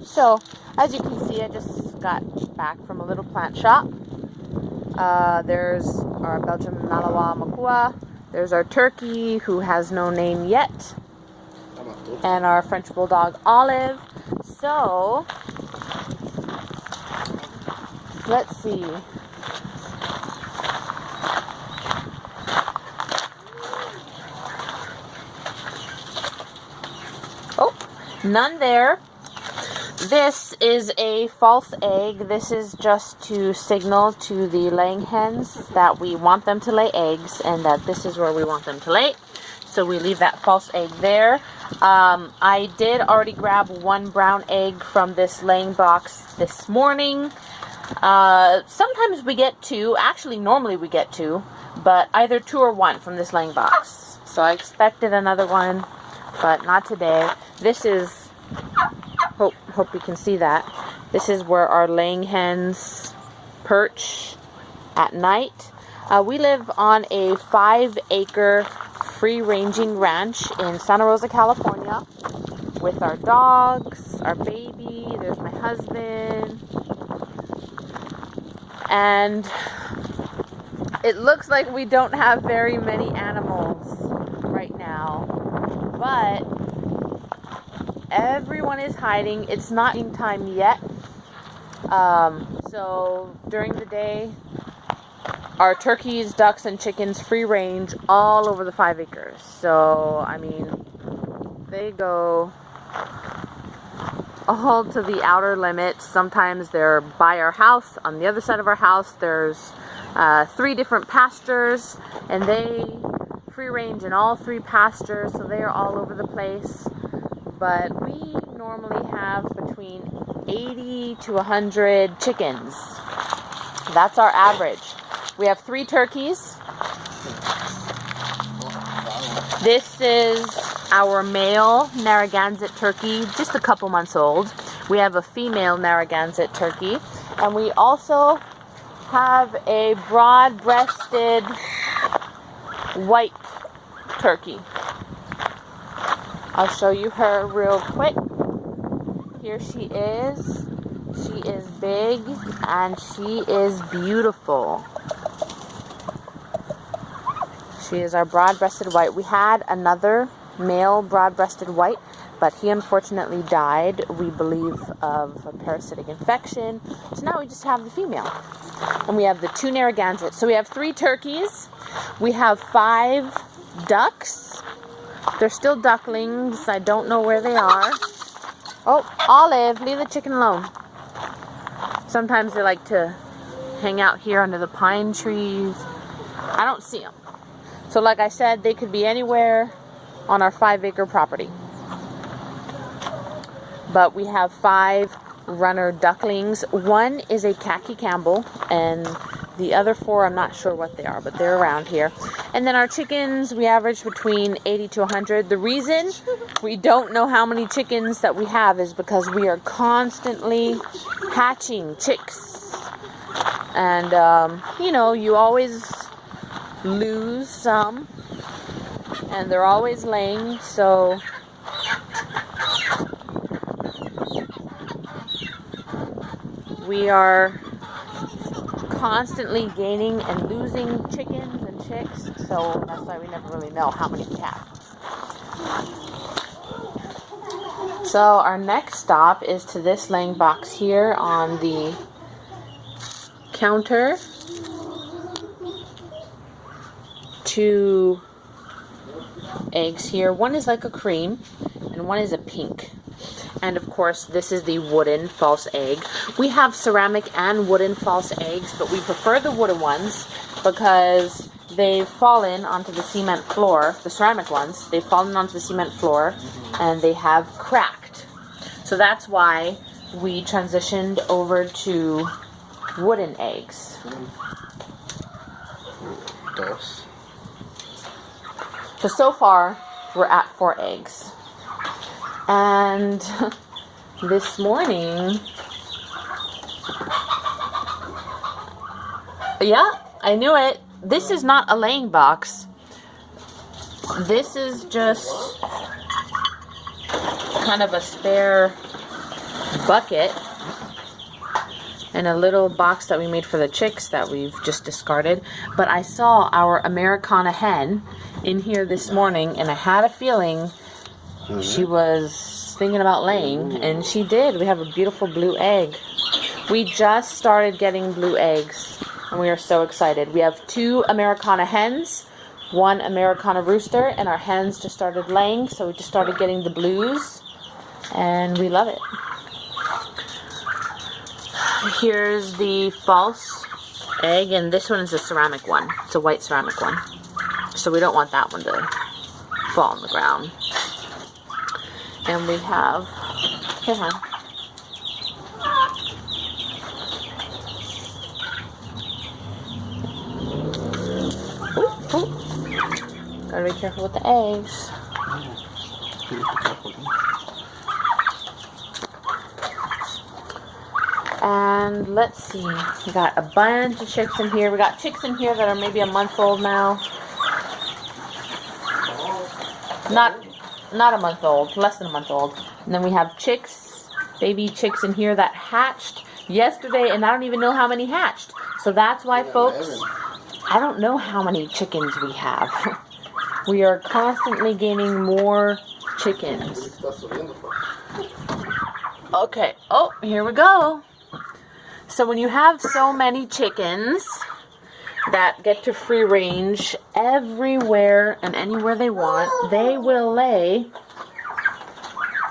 So, as you can see, I just got back from a little plant shop. There's our Belgian Malinois Makua. There's our turkey, who has no name yet. And our French Bulldog, Olive. So, let's see. Oh, none there. This is a false egg. This is just to signal to the laying hens that we want them to lay eggs and that this is where we want them to lay. So we leave that false egg there. I did already grab one brown egg from this laying box this morning. Sometimes we get two. Actually, normally we get two, but either two or one from this laying box. So I expected another one, but not today. This is, hope you can see that. This is where our laying hens perch at night. We live on a 5-acre free-ranging ranch in Santa Rosa, California, with our dogs, our baby, there's my husband, and it looks like we don't have very many animals right now, but everyone is hiding. It's not eating time yet, so during the day, our turkeys, ducks, and chickens free range all over the 5 acres. So, I mean, they go all to the outer limits. Sometimes they're by our house. On the other side of our house, there's 3 different pastures, and they free range in all 3 pastures, so they are all over the place. But we normally have between 80 to 100 chickens. That's our average. We have 3 turkeys. This is our male Narragansett turkey, just a couple months old. We have a female Narragansett turkey. And we also have a broad-breasted white turkey. I'll show you her real quick. Here she is. She is big and she is beautiful. She is our broad-breasted white. We had another male broad-breasted white, but he unfortunately died, we believe, of a parasitic infection. So now we just have the female. And we have the 2 Narragansett. So we have 3 turkeys. We have 5 ducks. They're still ducklings. I don't know where they are. Oh, Olive, leave the chicken alone. Sometimes they like to hang out here under the pine trees. I don't see them. So like I said, they could be anywhere on our 5-acre property. But we have 5 runner ducklings. One is a khaki Campbell, and the other 4, I'm not sure what they are, but they're around here. And then our chickens, we average between 80 to 100. The reason we don't know how many chickens that we have is because we are constantly hatching chicks. And, you know, you always lose some, and they're always laying, so we are constantly gaining and losing chickens and chicks, so that's why we never really know how many we have. So our next stop is to this laying box here on the counter. 2 eggs here. One is like a cream and one is a pink. And of course, this is the wooden false egg. We have ceramic and wooden false eggs, but we prefer the wooden ones because they've fallen onto the cement floor. The ceramic ones, they've fallen onto the cement floor and they have cracked. So that's why we transitioned over to wooden eggs. So far, we're at 4 eggs. And this morning, yeah, I knew it. This is not a laying box. This is just kind of a spare bucket and a little box that we made for the chicks that we've just discarded. But I saw our Americana hen in here this morning, and I had a feeling she was thinking about laying, and she did. We have a beautiful blue egg. We just started getting blue eggs, and we are so excited. We have 2 Americana hens, 1 Americana rooster, and our hens just started laying, so we just started getting the blues, and we love it. Here's the false egg, and this one is a ceramic one. It's a white ceramic one. So we don't want that one to fall on the ground. And we have, here, hon. Ooh, ooh. Gotta be careful with the eggs. And let's see, we got a bunch of chicks in here. We got chicks in here that are maybe a month old now. Not a month old, less than a month old. And then we have chicks, baby chicks in here that hatched yesterday, and I don't even know how many hatched. So that's why, folks, I don't know how many chickens we have. We are constantly gaining more chickens. Okay, oh, here we go. So when you have so many chickens that get to free range everywhere and anywhere they want, they will lay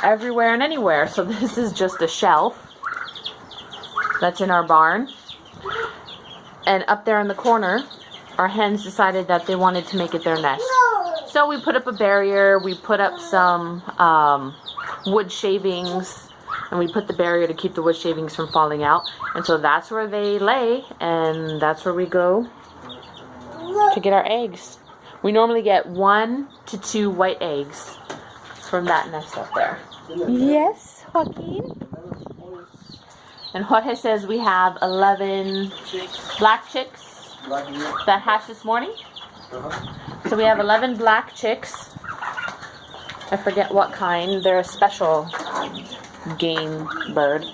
everywhere and anywhere. So this is just a shelf that's in our barn. And up there in the corner, our hens decided that they wanted to make it their nest. So we put up a barrier, we put up some wood shavings, and we put the barrier to keep the wood shavings from falling out. And so that's where they lay, and that's where we go to get our eggs. We normally get 1 to 2 white eggs from that nest up there. Yes, Joaquin? And Jorge says we have 11 black chicks that hatched this morning. So we have 11 black chicks. I forget what kind. They're a special game bird.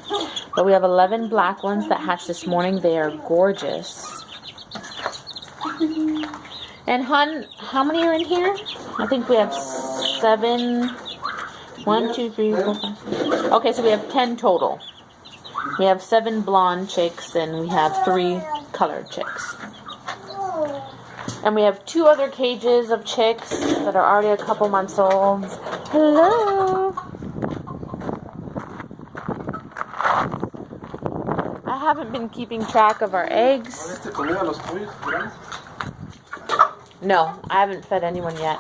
But we have 11 black ones that hatched this morning. They are gorgeous. And hon, how many are in here? I think we have 7. 1, 2, 3, 4, 5. Okay, so we have 10 total. We have 7 blonde chicks and we have 3 colored chicks. And we have 2 other cages of chicks that are already a couple months old. Hello. I haven't been keeping track of our eggs. No, I haven't fed anyone yet.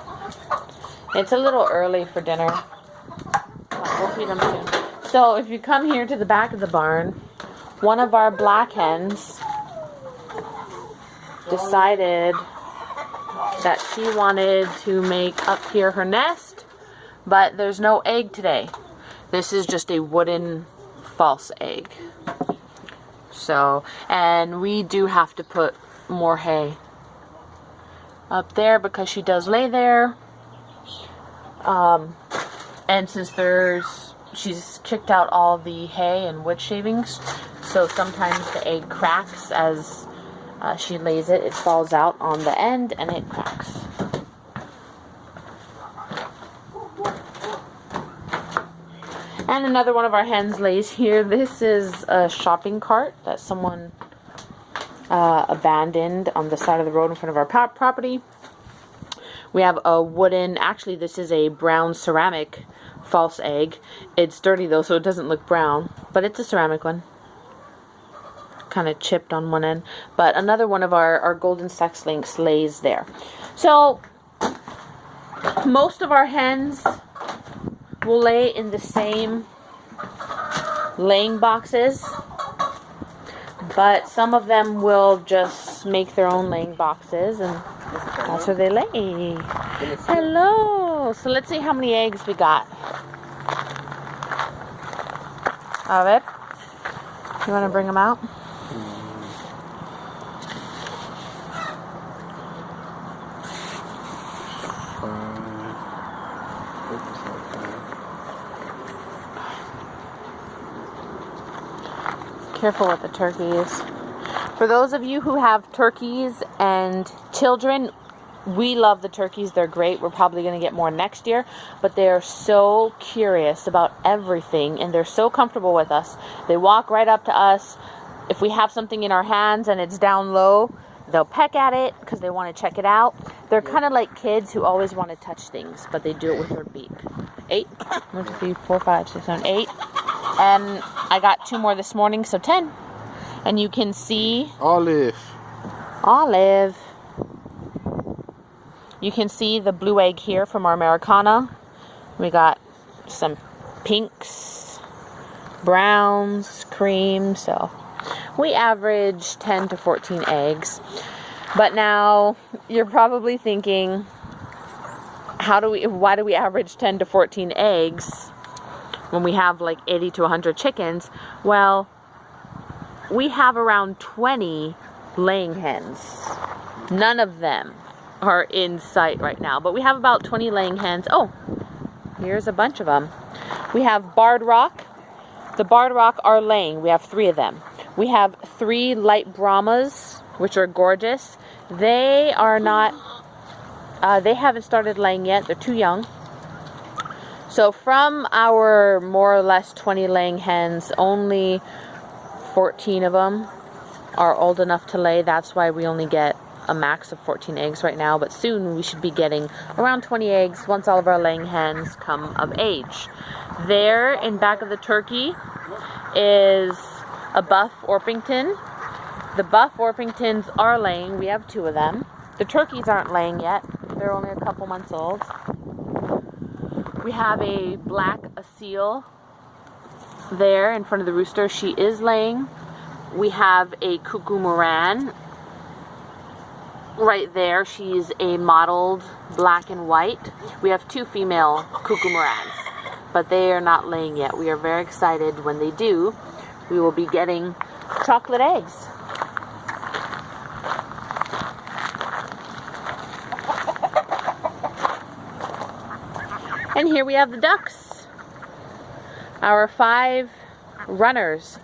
It's a little early for dinner. We'll feed them soon. So if you come here to the back of the barn, one of our black hens decided that she wanted to make up here her nest, but there's no egg today. This is just a wooden false egg. So, and we do have to put more hay up there because she does lay there. And since she's kicked out all the hay and wood shavings, so sometimes the egg cracks as she lays it. It falls out on the end and it cracks. And another one of our hens lays here. This is a shopping cart that someone abandoned on the side of the road in front of our property. We have a wooden, actually this is a brown ceramic false egg. It's dirty though, so it doesn't look brown, but it's a ceramic one. Kind of chipped on one end. But another one of our golden sex lynx lays there. So most of our hens will lay in the same laying boxes, but some of them will just make their own laying boxes, and that's where they lay. Hello. So let's see how many eggs we got. A ver. You want to bring them out? Careful with the turkeys. For those of you who have turkeys and children, we love the turkeys. They're great. We're probably going to get more next year, but they are so curious about everything, and they're so comfortable with us. They walk right up to us. If we have something in our hands and it's down low, they'll peck at it because they want to check it out. They're kind of like kids who always want to touch things, but they do it with their beak. 8. 1, 2, 3, 4, 5, 6, 7, 8. And I got 2 more this morning, so 10. And you can see Olive. You can see the blue egg here from our Americana. We got some pinks, browns, cream. So we average 10 to 14 eggs. But now you're probably thinking, why do we average 10 to 14 eggs when we have like 80 to 100 chickens? Well, we have around 20 laying hens. None of them are in sight right now, but we have about 20 laying hens. Oh, here's a bunch of them. We have barred rock. The barred rock are laying. We have 3 of them. We have 3 light Brahmas, which are gorgeous. They are not, they haven't started laying yet. They're too young. So from our more or less 20 laying hens, only 14 of them are old enough to lay. That's why we only get a max of 14 eggs right now, but soon we should be getting around 20 eggs once all of our laying hens come of age. There in back of the turkey is a buff Orpington. The buff Orpingtons are laying. We have 2 of them. The turkeys aren't laying yet. They're only a couple months old. We have a black Asil there in front of the rooster. She is laying. We have a Cuckoo Moran right there. She's a mottled black and white. We have 2 female Cuckoo Morans, but they are not laying yet. We are very excited when they do. We will be getting chocolate eggs. And here we have the ducks. Our 5 runners.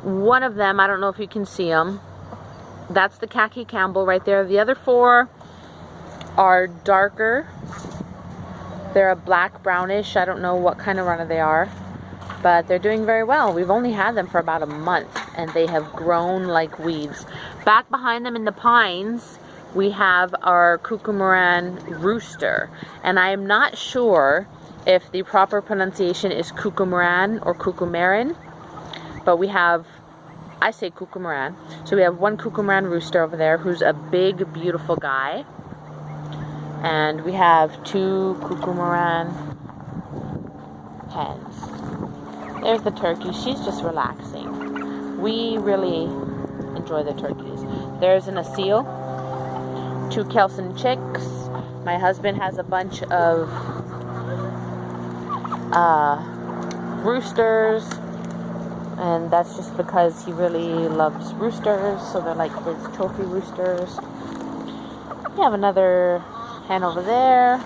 One of them, I don't know if you can see them. That's the khaki Campbell right there. The other 4 are darker. They're a black brownish. I don't know what kind of runner they are, but they're doing very well. We've only had them for about a month, and they have grown like weeds. Back behind them in the pines, we have our Cuckoo Moran rooster, and I am not sure if the proper pronunciation is Cuckoo Moran or Cuckoo Marin, but we have, I say Cuckoo Moran. So we have 1 Cuckoo Moran rooster over there who's a big, beautiful guy. And we have 2 Cuckoo Moran hens. There's the turkey. She's just relaxing. We really enjoy the turkeys. There's an Asil, 2 Kelson chicks. My husband has a bunch of roosters, and that's just because he really loves roosters, so they're like his trophy roosters. We have another hen over there.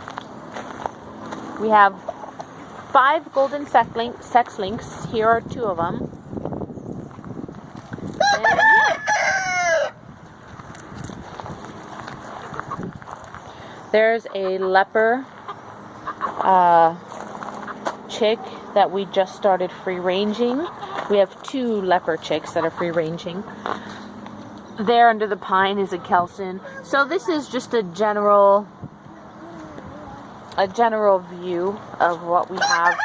We have 5 golden sex links. Here are 2 of them. And yeah. There's a leopard chick that we just started free ranging. We have 2 leopard chicks that are free ranging. There under the pine is a Kelson. So this is just a general view of what we have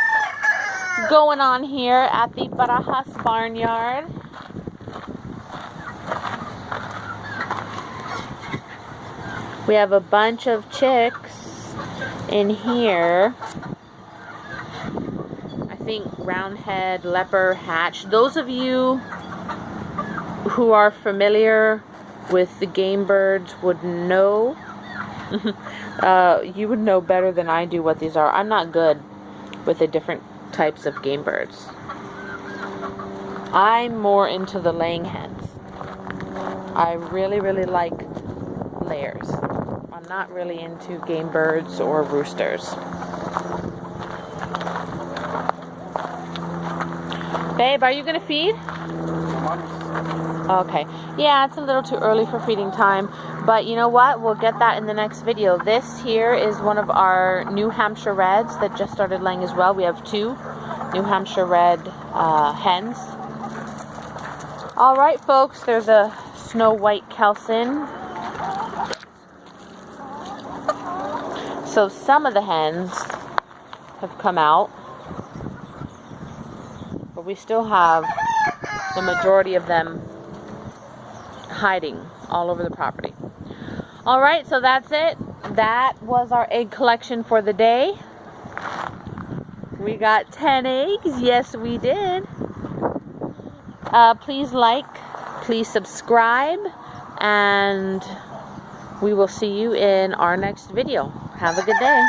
going on here at the Barajas Barnyard. We have a bunch of chicks in here. I think roundhead, leopard, hatch. Those of you who are familiar with the game birds would know. You would know better than I do what these are. I'm not good with the different types of game birds. I'm more into the laying hens. I really, really like layers. I'm not really into game birds or roosters. Babe, are you going to feed? Okay. Yeah, it's a little too early for feeding time. But you know what? We'll get that in the next video. This here is one of our New Hampshire Reds that just started laying as well. We have 2 New Hampshire Red hens. Alright, folks. There's a Snow White Kelson. So some of the hens have come out. But we still have the majority of them hiding all over the property. Alright, so that's it. That was our egg collection for the day. We got 10 eggs. Yes, we did. Please like, please subscribe, and we will see you in our next video. Have a good day.